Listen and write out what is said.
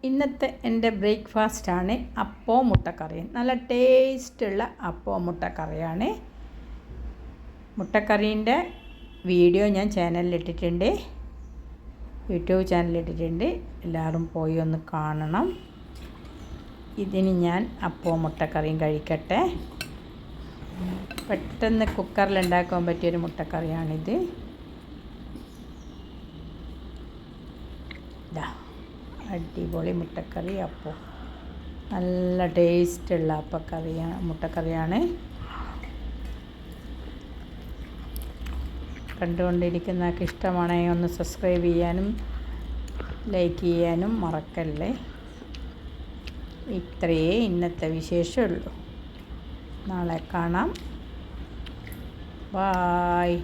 ഇന്നത്തെ എൻ്റെ ബ്രേക്ക്ഫാസ്റ്റാണ് അപ്പവും മുട്ടക്കറിയും. നല്ല ടേസ്റ്റുള്ള അപ്പവും മുട്ടക്കറിയാണ്. മുട്ടക്കറീൻ്റെ വീഡിയോ ഞാൻ ചാനലിലിട്ടിട്ടുണ്ട്, യൂട്യൂബ് ചാനലിലിട്ടിട്ടുണ്ട്. എല്ലാവരും പോയി ഒന്ന് കാണണം. ഇതിന് ഞാൻ അപ്പവും മുട്ടക്കറിയും കഴിക്കട്ടെ. പെട്ടെന്ന് കുക്കറിൽ ഉണ്ടാക്കാൻ പറ്റിയൊരു മുട്ടക്കറിയാണിത്. അടിപൊളി മുട്ടക്കറി അപ്പോൾ നല്ല ടേസ്റ്റുള്ള മുട്ടക്കറിയാണ്. കണ്ടുകൊണ്ടിരിക്കുന്നവർക്ക് ഇഷ്ടമാണെങ്കിൽ ഒന്ന് സബ്സ്ക്രൈബ് ചെയ്യാനും ലൈക്ക് ചെയ്യാനും മറക്കല്ലേ. ഇത്രയേ ഇന്നത്തെ വിശേഷമുള്ളൂ. നാളെ കാണാം. ബായ്.